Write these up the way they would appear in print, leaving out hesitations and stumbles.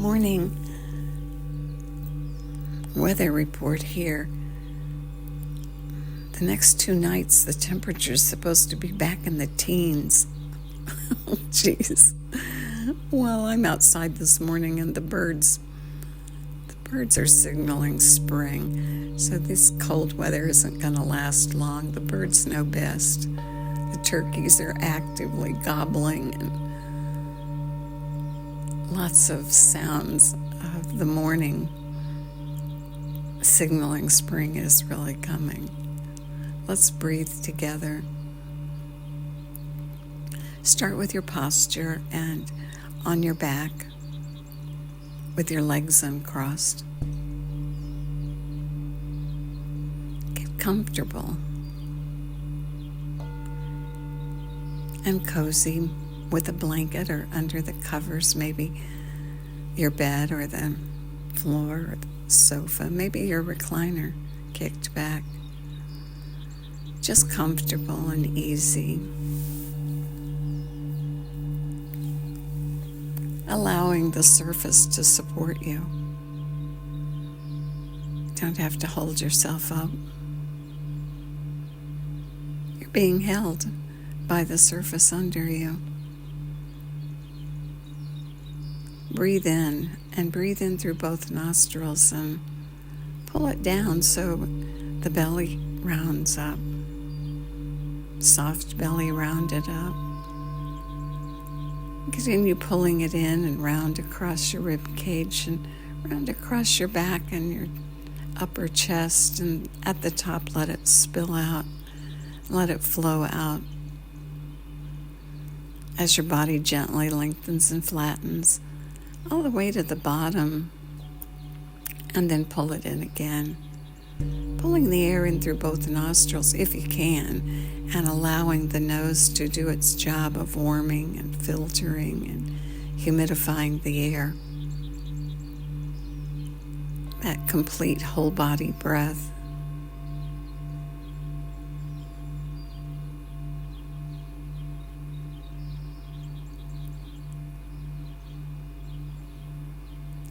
morning weather report here. The next 2 nights, the temperature's supposed to be back in the teens. Oh, jeez. Well, I'm outside this morning and the birds are signaling spring. So this cold weather isn't going to last long. The birds know best. The turkeys are actively gobbling and lots of sounds of the morning signaling spring is really coming. Let's breathe together. Start with your posture and on your back with your legs uncrossed. Get comfortable and cozy with a blanket or under the covers, maybe your bed or the floor or the sofa, maybe your recliner kicked back. Just comfortable and easy. Allowing the surface to support you. Don't have to hold yourself up. You're being held by the surface under you. Breathe in and breathe in through both nostrils and pull it down so the belly rounds up. Soft belly rounded up. Continue pulling it in and round across your rib cage and round across your back and your upper chest, and at the top let it spill out, let it flow out as your body gently lengthens and flattens all the way to the bottom, and then pull it in again, pulling the air in through both nostrils if you can, and allowing the nose to do its job of warming and filtering and humidifying the air. That complete whole body breath.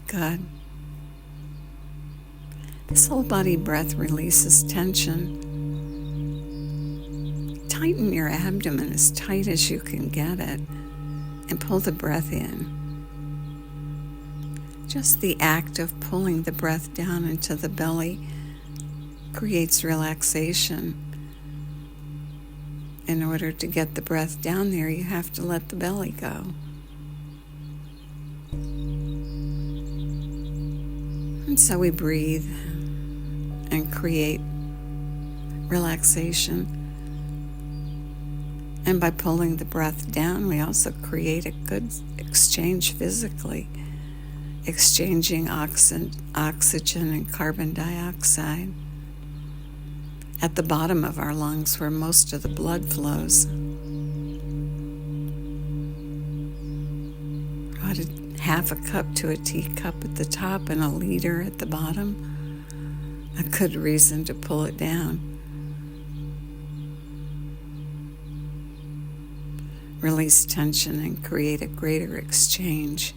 Good. This whole body breath releases tension. Tighten your abdomen as tight as you can get it and pull the breath in. Just the act of pulling the breath down into the belly creates relaxation. In order to get the breath down there, you have to let the belly go. And so we breathe and create relaxation. And by pulling the breath down, we also create a good exchange physically, exchanging oxygen and carbon dioxide at the bottom of our lungs where most of the blood flows. About half a cup to a teacup at the top and a liter at the bottom. A good reason to pull it down. Release tension and create a greater exchange.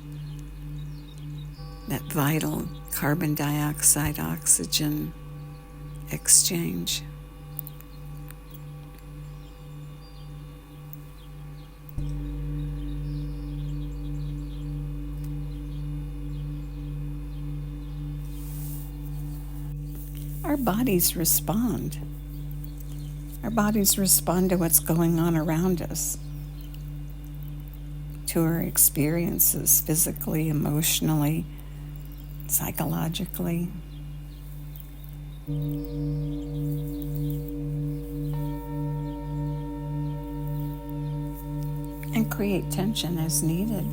That vital carbon dioxide oxygen exchange. Our bodies respond. Our bodies respond to what's going on around us, to our experiences physically, emotionally, psychologically. And create tension as needed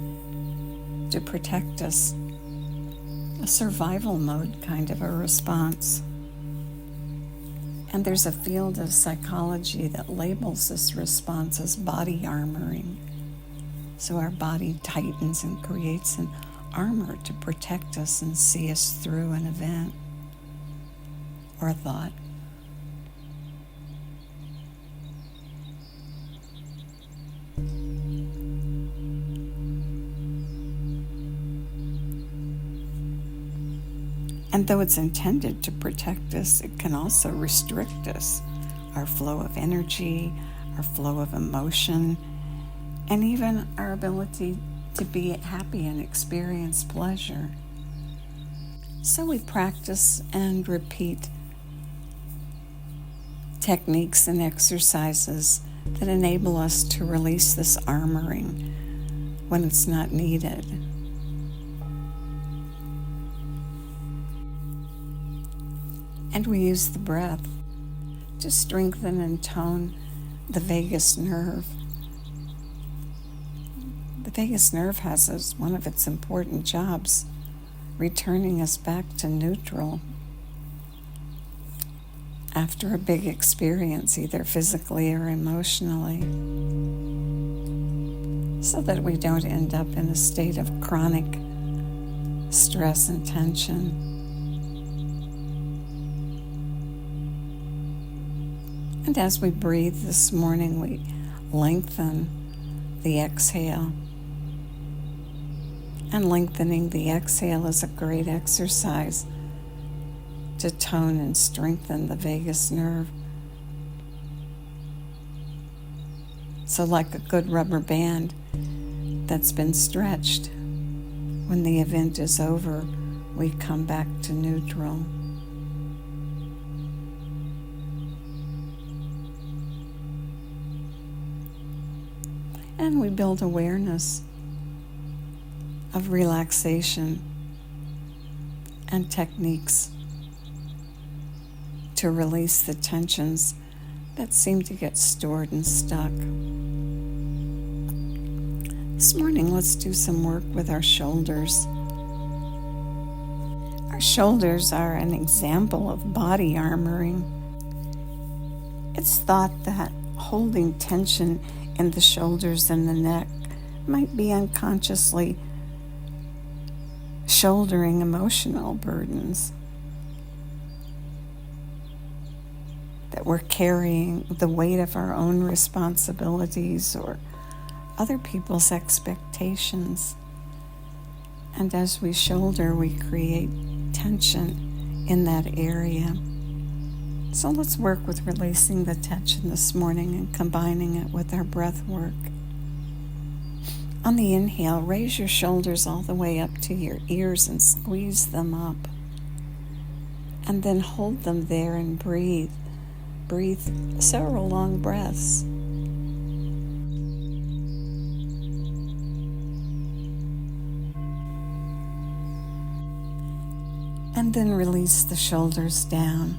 to protect us. A survival mode kind of a response. And there's a field of psychology that labels this response as body armoring. So our body tightens and creates an armor to protect us and see us through an event or a thought. And though it's intended to protect us, it can also restrict us, our flow of energy, our flow of emotion, and even our ability to be happy and experience pleasure. So we practice and repeat techniques and exercises that enable us to release this armoring when it's not needed. And we use the breath to strengthen and tone the vagus nerve. The vagus nerve has as one of its important jobs returning us back to neutral after a big experience, either physically or emotionally, so that we don't end up in a state of chronic stress and tension. And as we breathe this morning, we lengthen the exhale. And lengthening the exhale is a great exercise to tone and strengthen the vagus nerve. So like a good rubber band that's been stretched, when the event is over, we come back to neutral. And we build awareness of relaxation and techniques to release the tensions that seem to get stored and stuck. This morning, let's do some work with our shoulders. Our shoulders are an example of body armoring. It's thought that holding tension in the shoulders and the neck might be unconsciously shouldering emotional burdens, that we're carrying the weight of our own responsibilities or other people's expectations. And as we shoulder, we create tension in that area. So let's work with releasing the tension this morning and combining it with our breath work. On the inhale, raise your shoulders all the way up to your ears and squeeze them up. And then hold them there and breathe. Breathe several long breaths. And then release the shoulders down.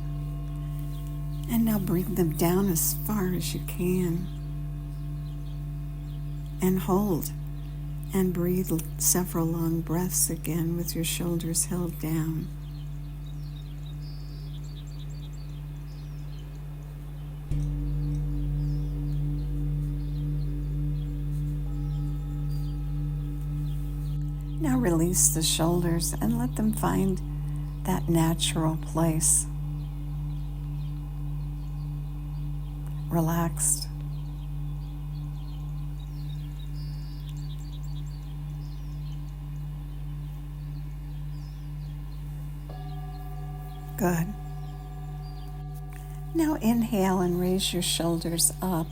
And now bring them down as far as you can. And hold. And breathe several long breaths again with your shoulders held down. Now release the shoulders and let them find that natural place. Relaxed. Good. Now inhale and raise your shoulders up,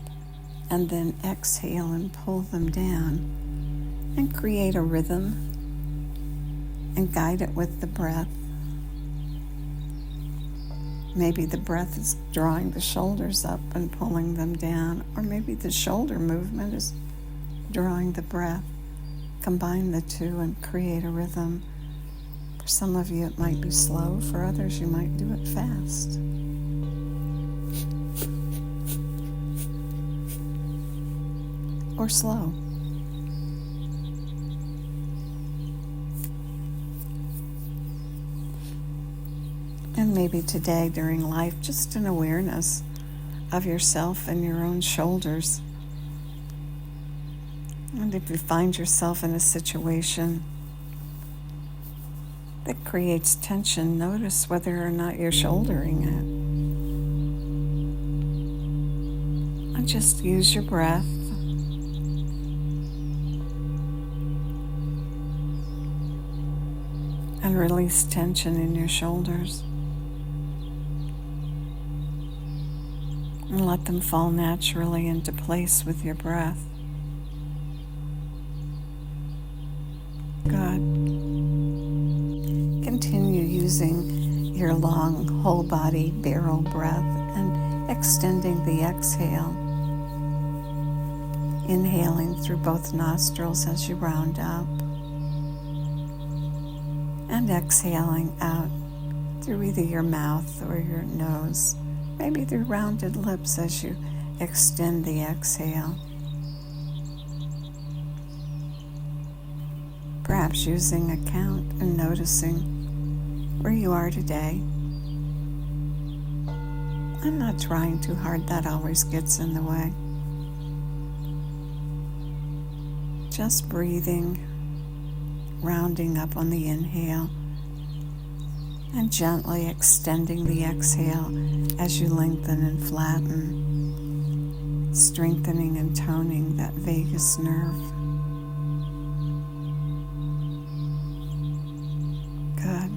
and then exhale and pull them down, and create a rhythm and guide it with the breath. Maybe the breath is drawing the shoulders up and pulling them down, or maybe the shoulder movement is drawing the breath. Combine the two and create a rhythm. For some of you it might be slow, for others you might do it fast. Or slow. And maybe today during life, just an awareness of yourself and your own shoulders. And if you find yourself in a situation that creates tension, notice whether or not you're shouldering it. And just use your breath. and release tension in your shoulders. And let them fall naturally into place with your breath. Good. Continue using your long whole body barrel breath and extending the exhale. Inhaling through both nostrils as you round up. And exhaling out through either your mouth or your nose. Maybe through rounded lips as you extend the exhale. Perhaps using a count and noticing where you are today. I'm not trying too hard, that always gets in the way. Just breathing, rounding up on the inhale, and gently extending the exhale as you lengthen and flatten, strengthening and toning that vagus nerve. Good.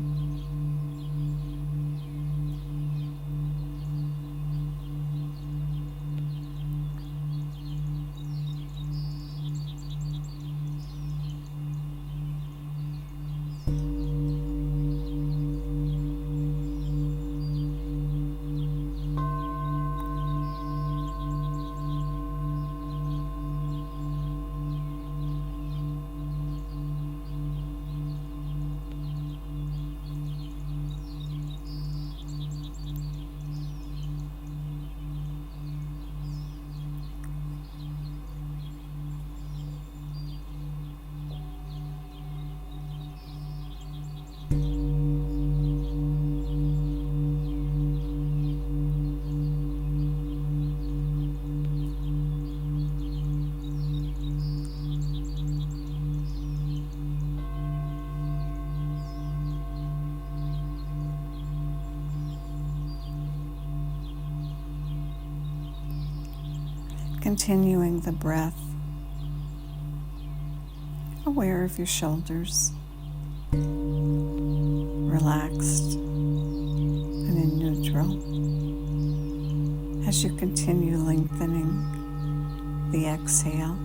Continuing the breath, aware of your shoulders, relaxed and in neutral, as you continue lengthening the exhale.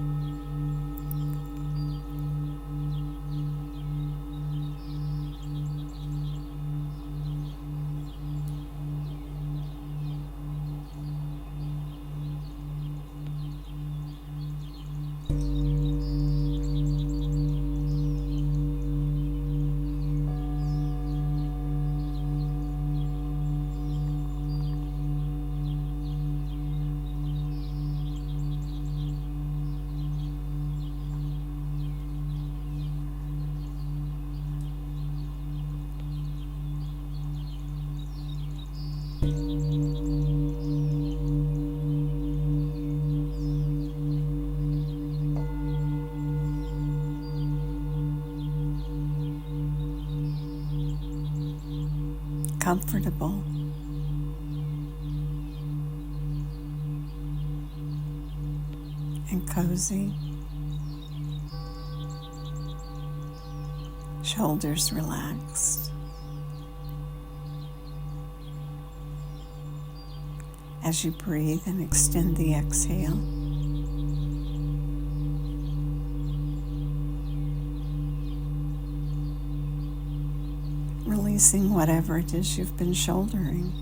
Comfortable. And cozy. Shoulders relaxed. As you breathe and extend the exhale, releasing whatever it is you've been shouldering.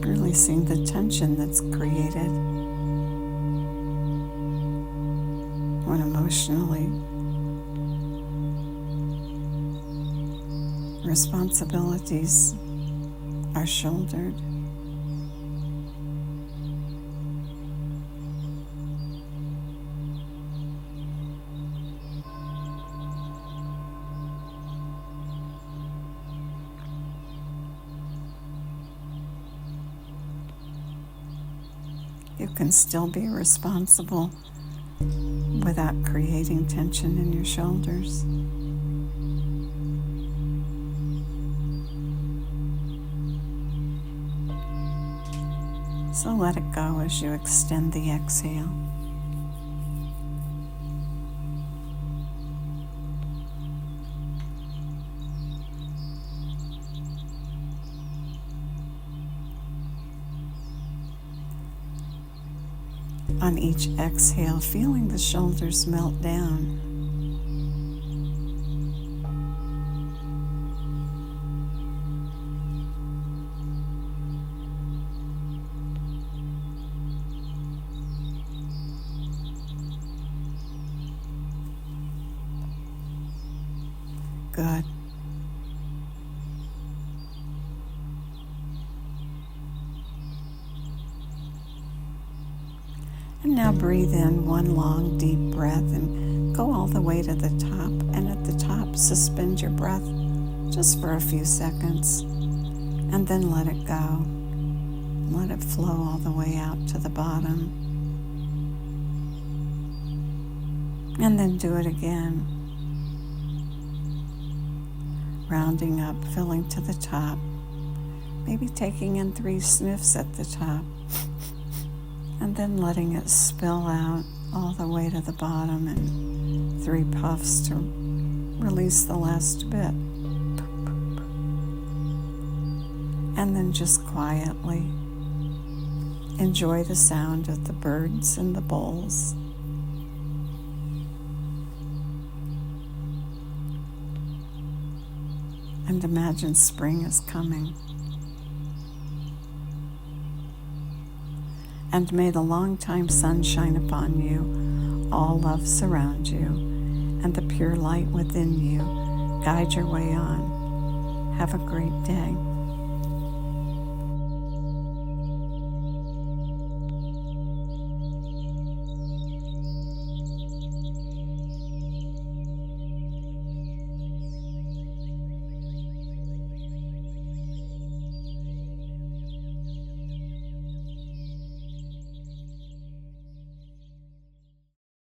Releasing the tension that's created when emotionally responsibilities are shouldered. You can still be responsible without creating tension in your shoulders. So let it go as you extend the exhale. On each exhale, feeling the shoulders melt down. Good. And now breathe in one long, deep breath and go all the way to the top. And at the top, suspend your breath just for a few seconds. And then let it go. Let it flow all the way out to the bottom. And then do it again. Rounding up, filling to the top. Maybe taking in 3 sniffs at the top. And then letting it spill out all the way to the bottom, and 3 puffs to release the last bit. And then just quietly enjoy the sound of the birds in the bowls. And imagine spring is coming. And may the long-time sun shine upon you, all love surround you, and the pure light within you guide your way on. Have a great day.